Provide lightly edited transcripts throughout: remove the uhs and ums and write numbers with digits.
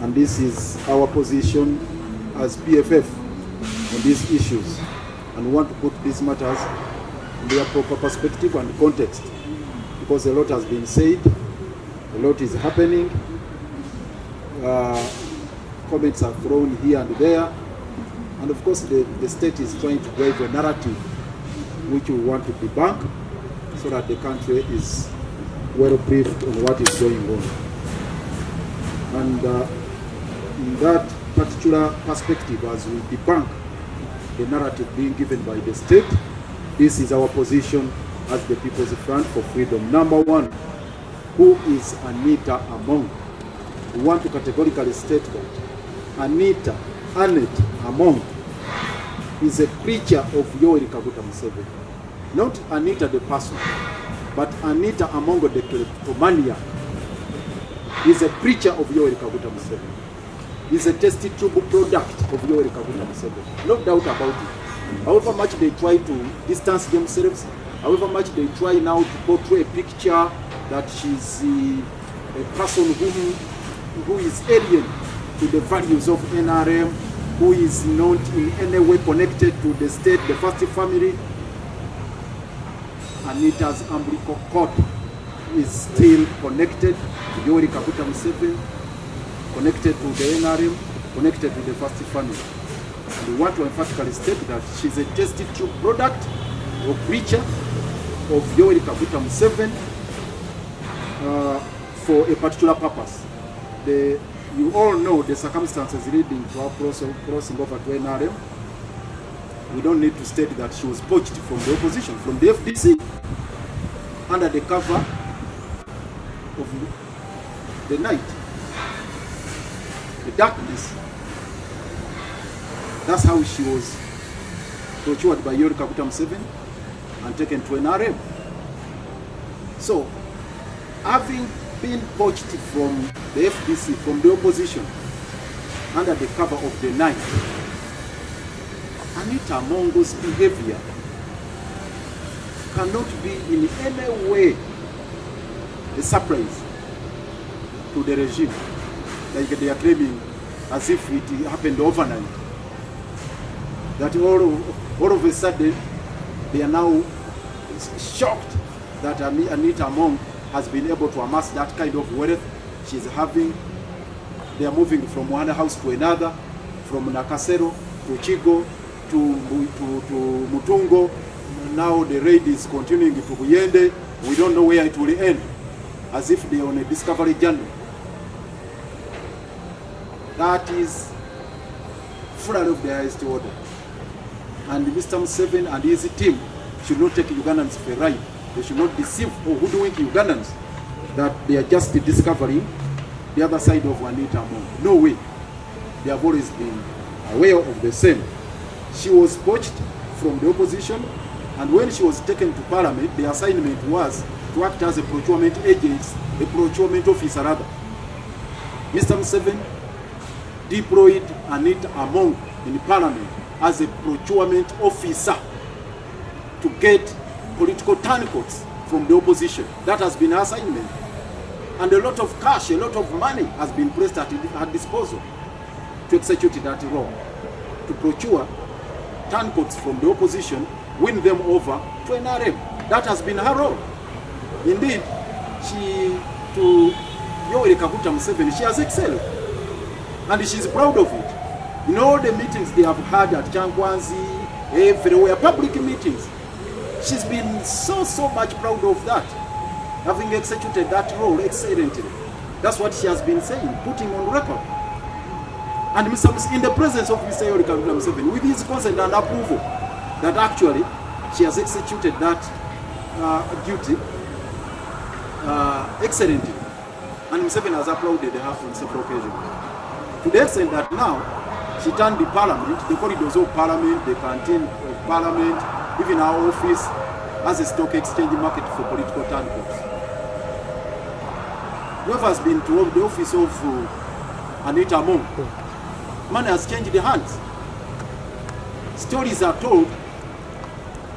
and this is our position as PFF on these issues, and we want to put these matters in their proper perspective and context, because a lot has been said, a lot is happening, comments are thrown here and there, and of course the state is trying to drive a narrative which we want to debunk so that the country is well briefed on what is going on. And in that particular perspective, as we debunk the narrative being given by the state, this is our position as the People's Front for Freedom. Number one, who is Anita Among? We want to categorically state that Annet Among is a creature of Yoweri Kaguta Museveni. Not Anita the person, but Anita Among the kleptomania is a preacher of Yoweri Kaguta Museveni. Is a tested tube product of Yoweri Kaguta Museveni. No doubt about it. However much they try to distance themselves, however much they try now to portray a picture that she's a person who is alien to the values of NRM, who is not in any way connected to the state, the first family. Anita's umbilical cord is still connected to Yoweri Kaguta Museveni, connected to the NRM, connected to the first family. And we want to emphatically state that she's a tested tube product or creature of Yoweri Kaguta Museveni for a particular purpose. You all know the circumstances leading to our crossing over to NRM. We don't need to state that she was poached from the opposition, from the FDC, under the cover of the night, the darkness. That's how she was procured by Yoweri Kaguta Museveni and taken to NRM. So, having been poached from the FDC, from the opposition, under the cover of the night, Anita Among's behavior cannot be in any way a surprise to the regime, like they are claiming as if it happened overnight. That all of a sudden they are now shocked that Anita Among has been able to amass that kind of wealth she's having. They are moving from one house to another, from Nakasero to Chigo to Mutungo. Now the raid is continuing to Buyende. We don't know where it will end, as if they are on a discovery journey. That is full of the highest order. And Mr. Museveni and his team should not take Ugandans for a ride. They should not deceive or hoodwink Ugandans that they are just discovering the other side of Anita Among. No way. They have always been aware of the same. She was poached from the opposition, and when she was taken to Parliament, the assignment was to act as a procurement agent, a procurement officer rather. Mr. Museveni deployed Anita Among in Parliament as a procurement officer to get political turncoats from the opposition. That has been her assignment. And a lot of cash, a lot of money has been placed at her disposal to execute that role, to procure turncoats from the opposition, win them over to NRM. That has been her role. Indeed, to Yoweri Kaguta Museveni, she has excelled. And she's proud of it. In all the meetings they have had at Changwanzi, everywhere, public meetings, she's been so much proud of that, having executed that role excellently. That's what she has been saying, putting on record. And in the presence of Mr. Yoweri Kaguta Museveni, with his consent and approval, that actually she has executed that duty excellently. And Museveni has applauded her on several occasions. To the extent that now, she turned the Parliament, the corridors of Parliament, the canteen of Parliament, even our office, as a stock exchange market for political turncoats. Whoever has been to the office of Anita Among, money has changed the hands. Stories are told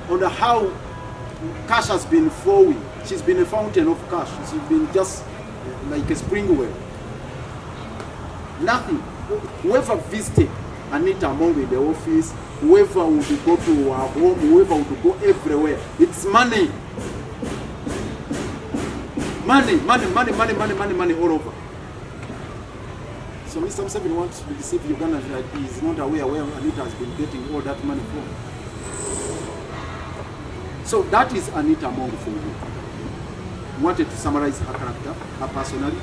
on how cash has been flowing. She's been a fountain of cash. She's been just like a spring well. Nothing. Whoever visited Anita Among in the office, whoever would go to her home, whoever would go everywhere, it's money. Money all over. So Mr. Museveni wants to deceive Ugandans that he is not aware where Anita has been getting all that money from. So that is Anita Among for you. Wanted to summarize her character, her personality,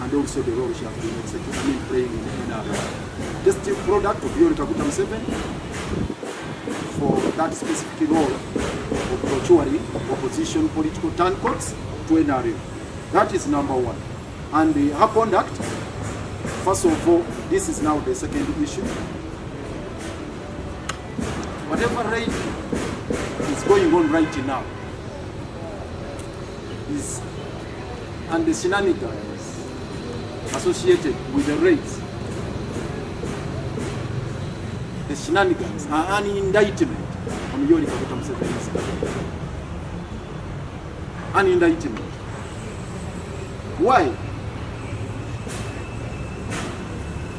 and also the role she has been executing, playing in a distinctive product of Museveni for that specific role of procuring opposition political turncoats to NRM. That is number one. And her conduct, first of all, this is now the second issue. Whatever raid is going on right now is, and the shenanigans associated with the raids, the shenanigans are an indictment on Yoweri Kaguta Museveni's government. An indictment. Why?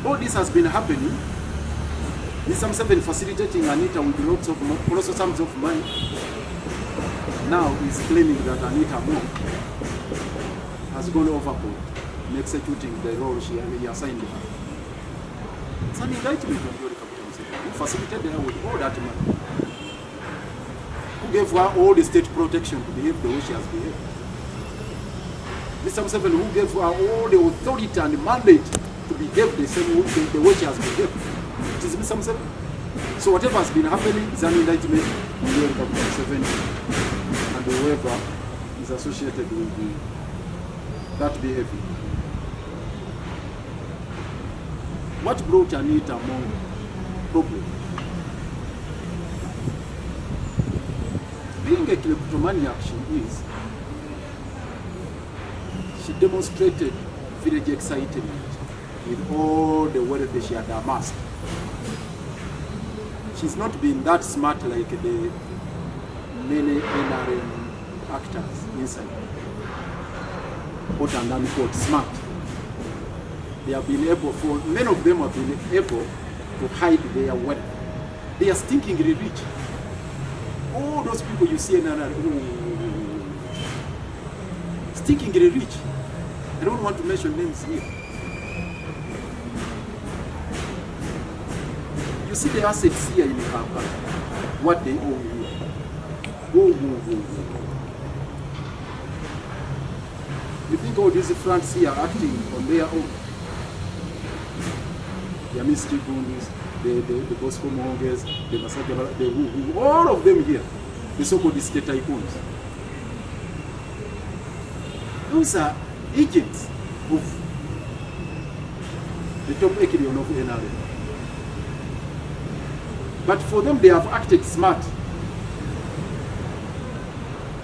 All this has been happening. Mr. Museveni facilitating Anita with lots of also sums of money. Now he's claiming that Anita Among has gone overboard in executing the role he assigned her. It's an indictment on Yoweri Kaguta Museveni, who facilitated her with all that money, who gave her all the state protection to behave the way she has behaved. Mr. Museveni, who gave her all the authority and mandate to behave the same way, the way she has behaved. It is Mr. Museveni. So whatever has been happening is an indictment on Yoweri Kaguta Museveni and whoever is associated with that behavior. What brought Anita Among problem? Being a kleptomaniac she is, she demonstrated village excitement with all the wealth she had amassed. She's not been that smart like the many NRM actors inside. Quote and unquote smart. They have been able, for many of them have been able to hide their wealth. They are stinkingly rich. All those people you see in NRM, stinkingly rich. I don't want to mention names here. You see the assets here in Kampala, what they own here. You think all these fronts here are acting on their own? The Amnesty Gundis, the Bosco Mongers, the Masaka, the who, all of them here, the so-called state tycoons. Those are agents of the top echelon of NRM. But for them, they have acted smart.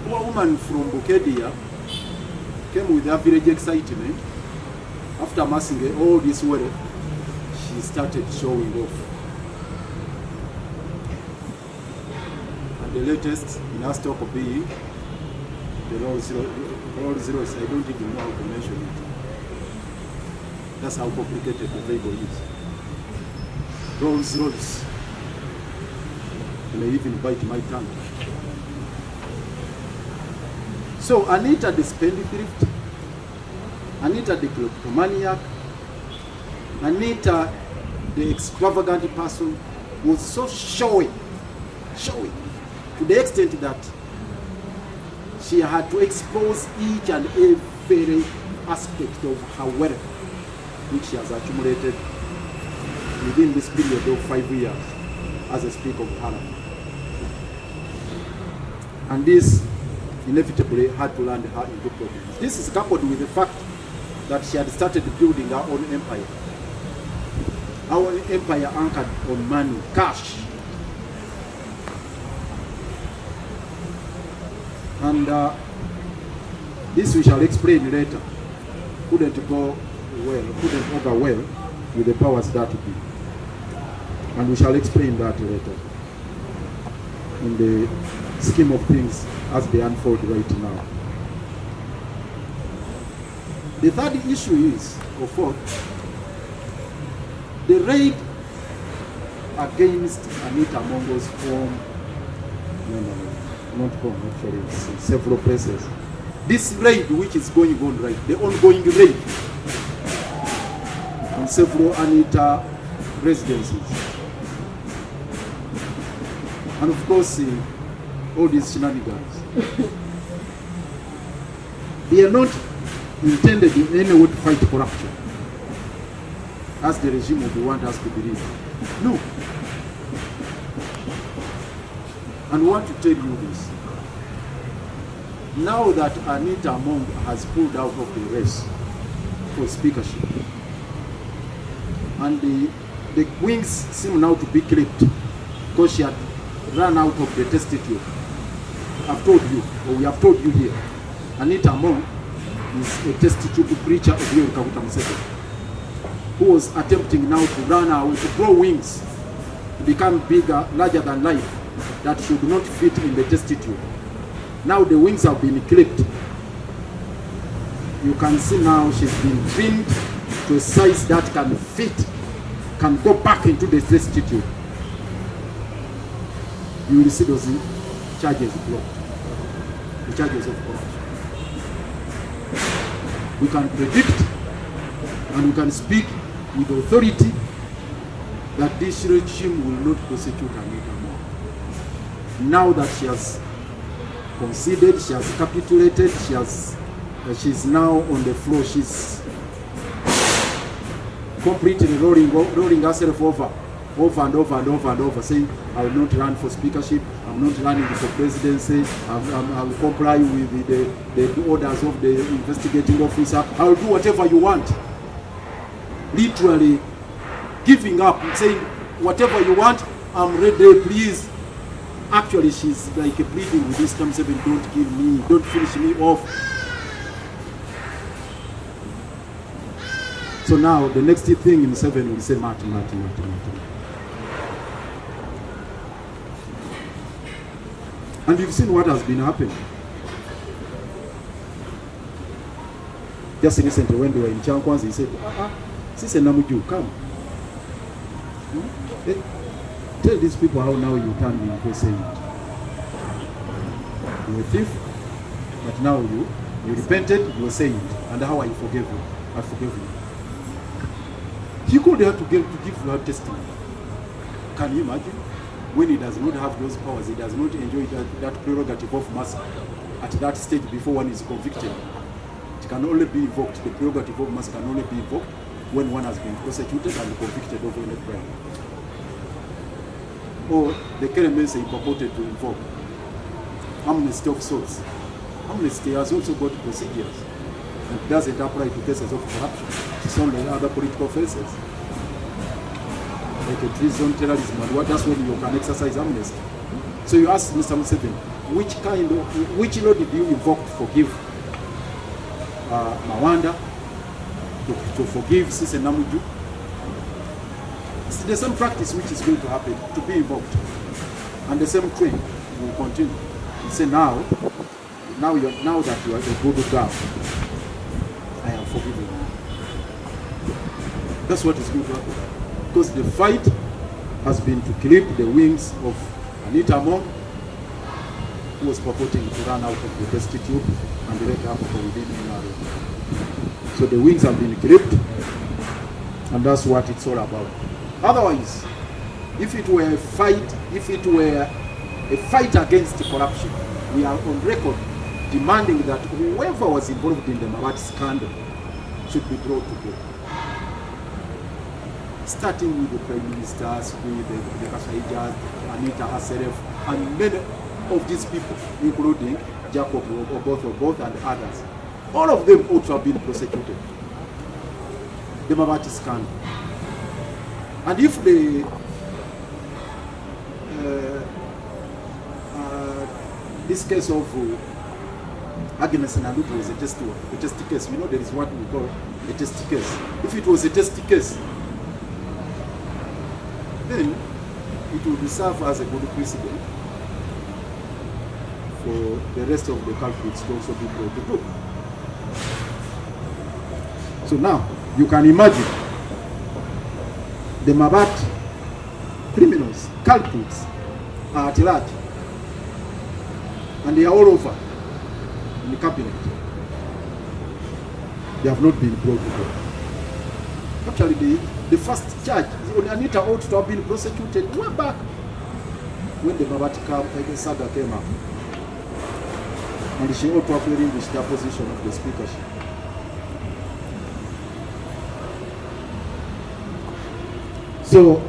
A woman from Bukedia came with her village excitement. After amassing all this wealth, she started showing off. And the latest in her stock being the Rolls Royce. I don't even know how to mention it. That's how complicated the vehicle is. Rolls Royce. And I even bite my tongue. So Anita the spendthrift, Anita the kleptomaniac, Anita the extravagant person was so showy to the extent that she had to expose each and every aspect of her wealth which she has accumulated within this period of 5 years as a Speaker of Parliament. And this inevitably had to land her into problems. This is coupled with the fact that she had started building her own empire. Our empire anchored on money, cash. And this we shall explain later. Couldn't go well, couldn't over well with the powers that be. And we shall explain that later in the scheme of things as they unfold right now. The third issue is, or fourth, The raid against Anita Among's home, not home, actually, it's in several places. This raid which is going on right, the ongoing raid in several Anita residences. And of course, all these shenanigans. They are not intended in any way to fight corruption, as the regime would want us to believe. No. And I want to tell you this. Now that Anita Among has pulled out of the race for speakership, and the wings seem now to be clipped because she had run out of the testitude. I've told you, or we have told you here, Anita Among is a testitute preacher of Museveni, who was attempting now to run away, to grow wings, to become bigger, larger than life, that should not fit in the testitude. Now the wings have been clipped. You can see now she's been trimmed to a size that can fit, can go back into the testitude. You will see those charges blocked, the charges of corruption. We can predict and we can speak with authority that this regime will not prosecute Anita Among. Now that she has conceded, she has capitulated, she's now on the floor, she's completely rolling herself over and over, saying, I will not run for speakership, I'm not running for presidency, I will comply with the orders of the investigating officer, I will do whatever you want. Literally giving up, saying, whatever you want, I'm ready, please. Actually, she's like pleading with this Museveni, don't kill me, don't finish me off. So now, the next thing Museveni will say, Martin. And you've seen what has been happening. Just recently, when they were in Chankwanzi, he said, Sise Namuju, come. Tell these people how now you turn me into a saint. You were a thief, but now you repented, you were saint, and how I forgave you. I forgave you. He could have to give your testimony. Can you imagine? When he does not have those powers, he does not enjoy that prerogative of mercy at that stage before one is convicted. It can only be invoked, the prerogative of mercy can only be invoked when one has been prosecuted and convicted of any crime. Or the Keremese he purported to invoke amnesty of sorts. Amnesty has also got procedures and doesn't apply to cases of corruption. It's only other political offenses like a treason, terrorism, and what that's when you can exercise amnesty. So you ask Mr. Museveni, which law did you invoke to forgive Mawanda, to forgive Sise Namuju? It's the same practice which is going to happen, to be invoked. And the same trend will continue. You say now that you are a good girl, I am forgiven you. That's what is going to happen. Because the fight has been to clip the wings of Anita Among, who was purporting to run out of the destitute and direct her within Malawi. So the wings have been clipped, and that's what it's all about. Otherwise, if it were a fight against corruption, we are on record demanding that whoever was involved in the Mawati scandal should be brought to book. Starting with the Prime Ministers, with the Kashaijas, Anita herself, and many of these people, including Jacob Oboth and others. All of them ought to have been prosecuted. The Mawati scandal. And if this case of Agnes Nalutu was a test case, you know there is what we call a test case. If it was a test case, then it will serve as a good precedent for the rest of the culprits to also be brought to book. So now, you can imagine The Mabat criminals, culprits, are at large. And they are all over in the cabinet. They have not been brought to court. Actually, the first charge, Anita ought to have been prosecuted way back when the Mabat saga came up. And she ought to have relinquished the position of the speakership. So,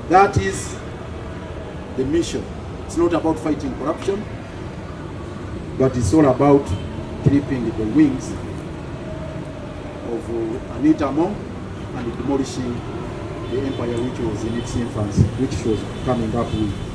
that is the mission. It's not about fighting corruption, but it's all about clipping the wings of Anita Among and demolishing the empire which was in its infancy, which she was coming up with.